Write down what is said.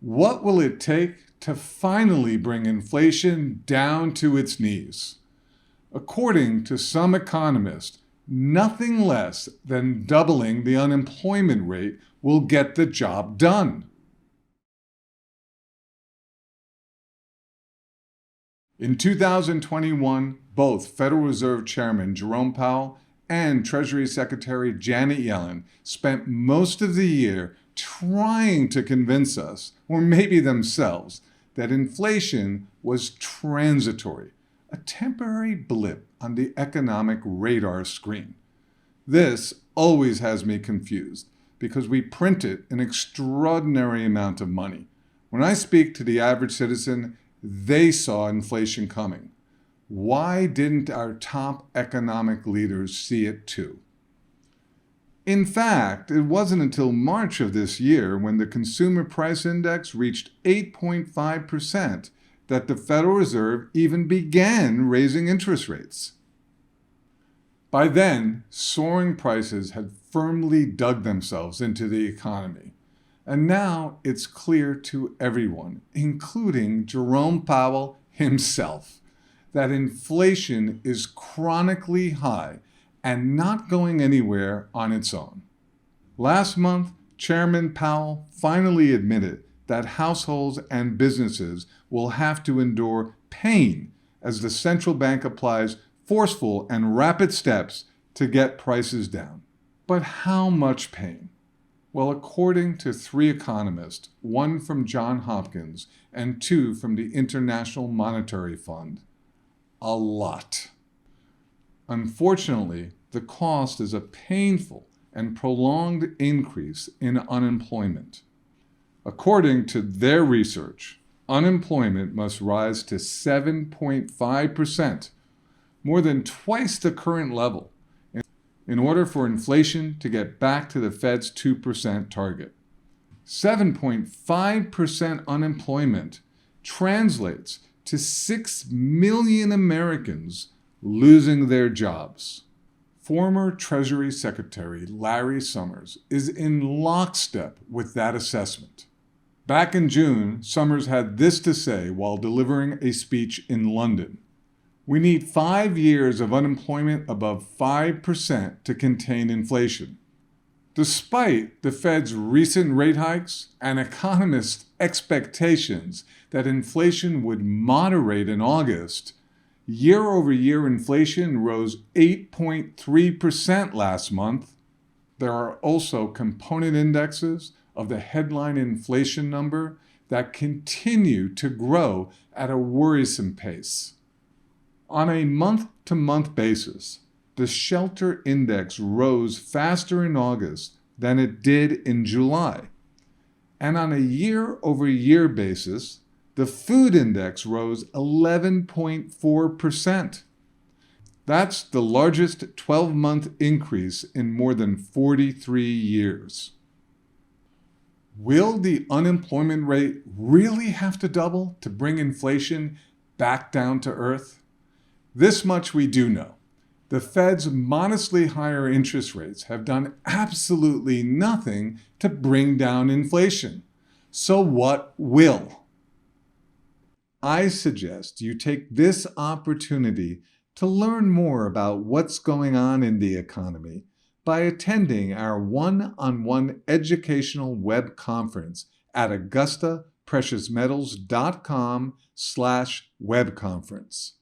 What will it take to finally bring inflation down to its knees? According to some economists, nothing less than doubling the unemployment rate will get the job done. In 2021, both Federal Reserve Chairman Jerome Powell and Treasury Secretary Janet Yellen spent most of the year trying to convince us, or maybe themselves, that inflation was transitory, a temporary blip on the economic radar screen. This always has me confused because we printed an extraordinary amount of money. When I speak to the average citizen, they saw inflation coming. Why didn't our top economic leaders see it too? In fact, it wasn't until March of this year, when the Consumer Price Index reached 8.5%, that the Federal Reserve even began raising interest rates. By then, soaring prices had firmly dug themselves into the economy. And now it's clear to everyone, including Jerome Powell himself, that inflation is chronically high and not going anywhere on its own. Last month, Chairman Powell finally admitted that households and businesses will have to endure pain as the central bank applies forceful and rapid steps to get prices down. But how much pain? Well, according to 3 economists, 1 from Johns Hopkins and 2 from the International Monetary Fund, a lot. Unfortunately, the cost is a painful and prolonged increase in unemployment. According to their research, unemployment must rise to 7.5%, more than twice the current level, in order for inflation to get back to the Fed's 2% target. 7.5% unemployment translates to 6 million Americans losing their jobs. Former Treasury Secretary Larry Summers is in lockstep with that assessment. Back in June, Summers had this to say while delivering a speech in London. We need 5 years of unemployment above 5% to contain inflation. Despite the Fed's recent rate hikes and economists' expectations that inflation would moderate in August, year-over-year inflation rose 8.3% last month. There are also component indexes of the headline inflation number that continue to grow at a worrisome pace. On a month-to-month basis, the shelter index rose faster in August than it did in July. And on a year-over-year basis, the food index rose 11.4%. That's the largest 12-month increase in more than 43 years. Will the unemployment rate really have to double to bring inflation back down to earth? This much we do know. The Fed's modestly higher interest rates have done absolutely nothing to bring down inflation. So what will? I suggest you take this opportunity to learn more about what's going on in the economy by attending our one-on-one educational web conference at AugustaPreciousMetals.com/webconference.